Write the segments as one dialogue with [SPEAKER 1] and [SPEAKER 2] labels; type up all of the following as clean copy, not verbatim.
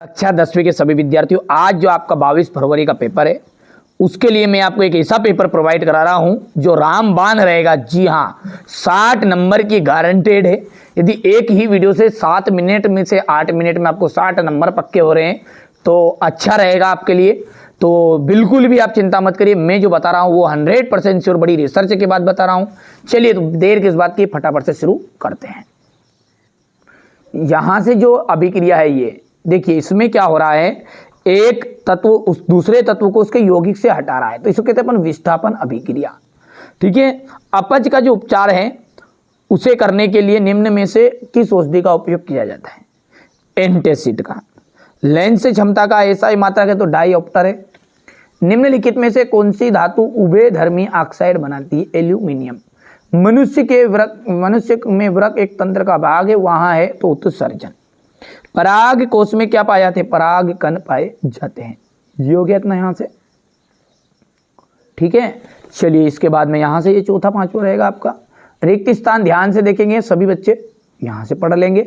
[SPEAKER 1] कक्षा 10वीं के सभी विद्यार्थियों, आज जो आपका 22 फरवरी का पेपर है उसके लिए मैं आपको एक ऐसा पेपर प्रोवाइड करा रहा हूं जो रामबाण रहेगा। जी हाँ, 60 नंबर की गारंटेड है। यदि एक ही वीडियो से 7 मिनट में से 8 मिनट में आपको 60 नंबर पक्के हो रहे हैं तो अच्छा रहेगा आपके लिए। तो बिल्कुल भी आप चिंता मत करिए, मैं जो बता रहा हूँ वो 100% श्योर, बड़ी रिसर्च के बाद बता रहा हूँ। चलिए तो देर किस बात की, फटाफट से शुरू करते हैं। यहां से जो अभिक्रिया है ये देखिए, इसमें क्या हो रहा है, एक तत्व उस दूसरे तत्व को उसके यौगिक से हटा रहा है, तो इसको कहते हैं अपन विस्थापन अभिक्रिया। ठीक है, अपच का जो उपचार है उसे करने के लिए निम्न में से किस औषधि का उपयोग किया जाता है? एंटासिड का। लेंस क्षमता का ऐसा मात्रक है तो डाईऑप्टर है। निम्नलिखित में से कौन सी धातु उभयधर्मी ऑक्साइड बनाती है? एल्यूमिनियम। मनुष्य में वृक्क एक तंत्र का भाग है, वहां है तो उत्सर्जन। पराग कोश में क्या पाए जाते हैं? पराग कण पाए जाते हैं। ये हो गया इतना यहां से। ठीक है, चलिए इसके बाद में यहां से ये चौथा पांचवा रहेगा आपका। रिक्त स्थान ध्यान से देखेंगे सभी बच्चे, यहां से पढ़ लेंगे।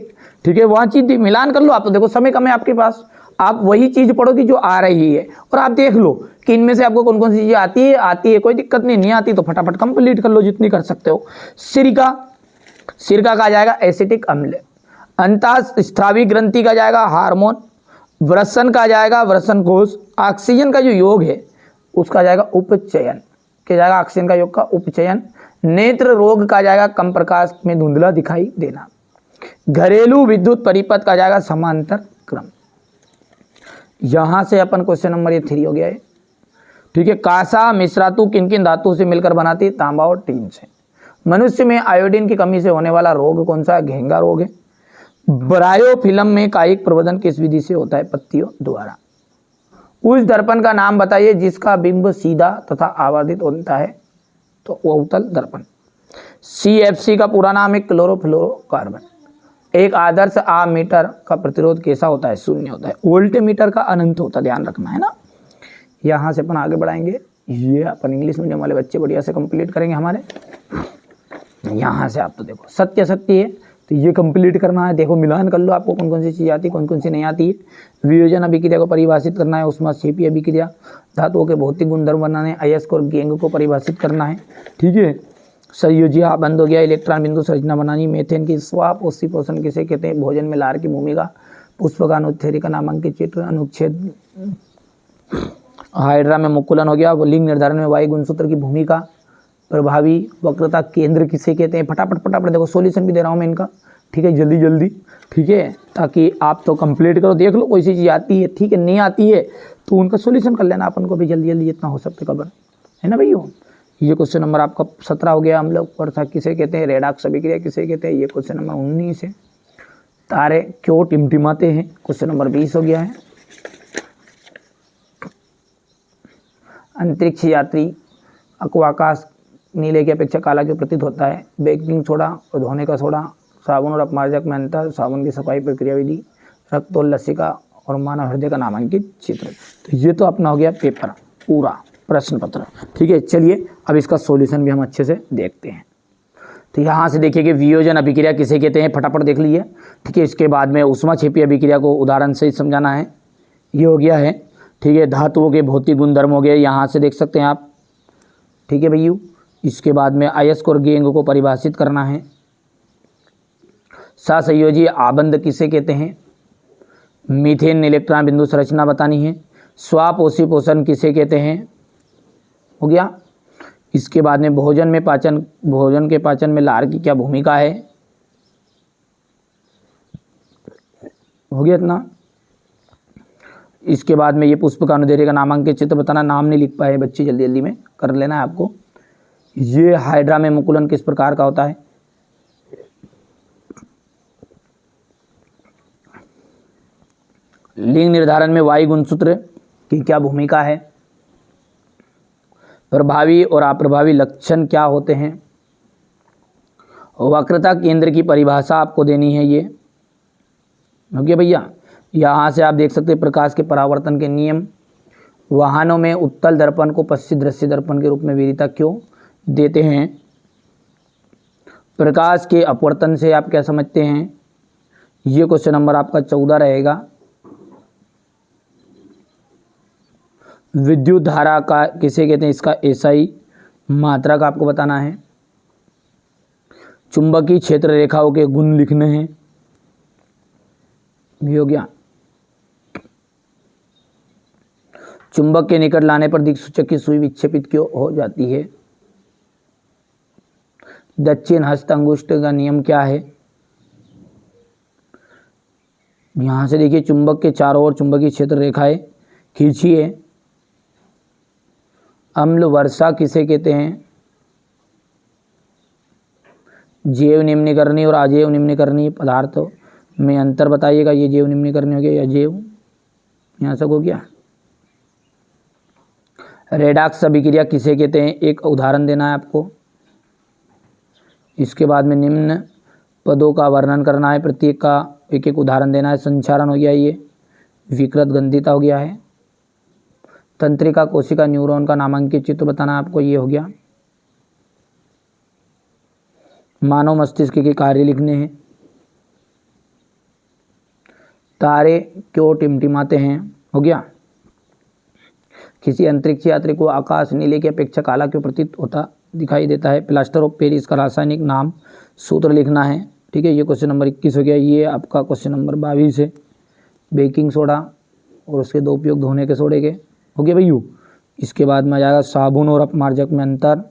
[SPEAKER 1] ठीक है, वहां चीज मिलान कर लो आप, तो देखो समय कम है आपके पास, आप वही चीज पढ़ोगी जो आ रही है और आप देख लो कि इनमें से आपको कौन कौन सी चीजें आती है, कोई दिक्कत नहीं आती तो फटाफट कंप्लीट कर लो जितनी कर सकते हो। सिरका का जाएगा एसिटिक अम्ल। अंतःस्रावी ग्रंथि का जाएगा हार्मोन। वृषण का जाएगा वृषण कोश। ऑक्सीजन का जो योग है उसका जाएगा उपचयन, क्या जाएगा? ऑक्सीजन का योग का उपचयन। नेत्र रोग का जाएगा कम प्रकाश में धुंधला दिखाई देना। घरेलू विद्युत परिपथ का जाएगा समांतर क्रम। यहां से अपन क्वेश्चन नंबर ये 3 हो गया है। ठीक है, कांसा मिश्रातु किन किन धातुओं से मिलकर बनाती है? तांबा और टीन से। मनुष्य में आयोडीन की कमी से होने वाला रोग कौन सा है? घेंगा रोग है। ब्रायोफिल्म में कायिक प्रवर्धन किस विधि से होता है? पत्तियों द्वारा। उस दर्पण का नाम बताइए जिसका बिंब सीधा तथा आवर्धित होता है? तो वो अवतल दर्पण। CFC का पूरा नाम है क्लोरोफ्लोरोकार्बन। एक आदर्श आमीटर का प्रतिरोध कैसा होता है? शून्य होता है। वोल्टमीटर का अनंत होता है, ध्यान रखना है ना। यहां से अपन आगे बढ़ाएंगे, ये अपन इंग्लिश मीडियम वाले बच्चे बढ़िया से कंप्लीट करेंगे हमारे। यहां से आप तो देखो सत्य शक्ति है तो ये कंप्लीट करना है। देखो मिलान कर लो, आपको कौन कौन सी चीज आती है, कौन कौन सी नहीं आती है। वियोजन अभिक्रिया को परिभाषित करना है। ऊष्माक्षेपी अभिक्रिया, धातुओं के भौतिक गुणधर्म बनाने हैं। अयस्क और गेंग को परिभाषित करना है। ठीक है, संयोजी बंद हो गया। इलेक्ट्रॉन बिंदु संरचना बनानी। मेथेन की स्वाप और पोषण किसे कहते हैं? भोजन में लार की भूमिका। पुष्प का अनुच्छेद का नामांकित चित्र। अनुच्छेद हाइड्रा में मुकुलन हो गया। लिंग निर्धारण में वायु गुणसूत्र की भूमिका। प्रभावी वक्रता केंद्र किसे कहते हैं? फटाफट देखो, सॉल्यूशन भी दे रहा हूं मैं इनका। ठीक है, जल्दी जल्दी। ठीक है, ताकि आप तो कंप्लीट करो, देख लो कोई सी चीज आती है, ठीक है, नहीं आती है तो उनका सॉल्यूशन कर लेना अपन को भी जल्दी जल्दी जितना हो सकते खबर है ना भैया। ये क्वेश्चन नंबर आपका 17 हो गया। हम लोग वर्षा किसे कहते हैं? रेडॉक्स अभिक्रिया किसे कहते हैं? ये क्वेश्चन नंबर 19 है। तारे क्यों टिमटिमाते हैं? क्वेश्चन नंबर 20 हो गया है। अंतरिक्ष यात्री अक्वाकाश नीले की अपेक्षा काला क्यों प्रतीत होता है? बेकिंग सोडा और धोने का सोडा। साबुन और अपमार्जक में अंतर। साबुन की सफाई प्रक्रिया विधि। रक्त और लसिका और मानव हृदय का नामांकित चित्र। तो ये तो अपना हो गया पेपर पूरा, प्रश्न पत्र। ठीक है, चलिए अब इसका सॉल्यूशन भी हम अच्छे से देखते हैं। तो यहाँ से देखिए कि वियोजन अभिक्रिया किसे कहते हैं, फटाफट देख लीजिए। ठीक है, इसके बाद में ऊष्माक्षेपी अभिक्रिया को उदाहरण से समझाना है। ये हो गया है। ठीक है, धातुओं के भौतिक गुणधर्म हो गए, यहाँ से देख सकते हैं आप। ठीक है भैया, इसके बाद में अयस्क और गेंग को परिभाषित करना है। सहसंयोजी आबंध किसे कहते हैं? मीथेन इलेक्ट्रॉन बिंदु संरचना बतानी है। स्वापोषी पोषण किसे कहते हैं? हो गया। इसके बाद में भोजन के पाचन में लार की क्या भूमिका है? हो गया इतना। इसके बाद में ये पुष्प का अनुदैर्ध्य का नामांकित चित्र बताना। नाम नहीं लिख पाए बच्चे, जल्दी जल्दी में कर लेना है आपको। ये हाइड्रा में मुकुलन किस प्रकार का होता है? लिंग निर्धारण में वायु गुणसूत्र की क्या भूमिका है? प्रभावी और अप्रभावी लक्षण क्या होते हैं? वक्रता केंद्र की परिभाषा आपको देनी है। ये हो गया भैया। यहाँ से आप देख सकते हैं प्रकाश के परावर्तन के नियम। वाहनों में उत्तल दर्पण को पश्चिम दृश्य दर्पण के रूप में वरीयता क्यों देते हैं? प्रकाश के अपवर्तन से आप क्या समझते हैं? ये क्वेश्चन नंबर आपका 14 रहेगा। विद्युत धारा का किसे कहते हैं, इसका एसआई मात्रा का आपको बताना है। चुंबकीय क्षेत्र रेखाओं के गुण लिखने हैं, भी हो गया। चुंबक के निकट लाने पर दिक्सूचक की सुई विक्षेपित क्यों हो जाती है। दक्षिण हस्त अंगुष्ठ का नियम क्या है। यहां से देखिए चुंबक के चारों ओर चुंबकीय क्षेत्र रेखाएं खींचिए। अम्ल वर्षा किसे कहते हैं। जैव निम्नीकरणीय और अजैव निम्नीकरणीय पदार्थों में अंतर बताइएगा। ये जैव निम्नीकरणीय हो गया या जैव, यहाँ तक हो गया। रेडॉक्स अभिक्रिया किसे कहते हैं, एक उदाहरण देना है आपको। इसके बाद में निम्न पदों का वर्णन करना है, प्रत्येक का एक एक उदाहरण देना है। संचारण हो गया, ये विकृत गंधिता हो गया है। तंत्रिका कोशिका न्यूरॉन का नामांकित चित्र बताना आपको, ये हो गया। मानव मस्तिष्क के कार्य लिखने हैं। तारे क्यों टिमटिमाते हैं, हो गया। किसी अंतरिक्ष यात्री को आकाश नीले की अपेक्षा काला क्यों प्रतीत होता दिखाई देता है। प्लास्टर ऑफ पेरिस का रासायनिक नाम सूत्र लिखना है, ठीक है। ये क्वेश्चन नंबर 21 हो गया। ये आपका क्वेश्चन नंबर 22 है। बेकिंग सोडा और उसके दो उपयोग धोने के सोडे के, हो गया भैया। इसके बाद में आ जाएगा साबुन और अपमार्जक में अंतर,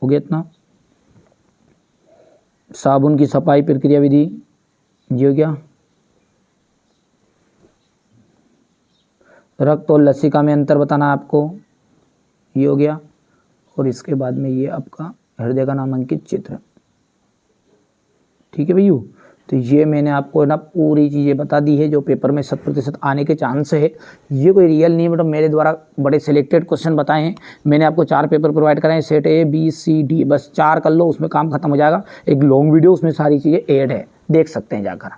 [SPEAKER 1] हो गया इतना। साबुन की सफाई प्रक्रिया विधि, ये हो गया। रक्त और लसिका में अंतर बताना आपको, ये हो गया। और इसके बाद में ये आपका हृदय का नामांकित चित्र, ठीक है भैया। तो ये मैंने आपको ना पूरी चीज़ें बता दी है जो पेपर में 100% आने के चांस है। ये कोई रियल नहीं है, मतलब मेरे द्वारा बड़े सिलेक्टेड क्वेश्चन बताए हैं। मैंने आपको 4 पेपर प्रोवाइड कराए हैं, set A B C D, बस 4 कर लो, उसमें काम खत्म हो जाएगा। एक लॉन्ग वीडियो, उसमें सारी चीज़ें ऐड है, देख सकते हैं जाकर।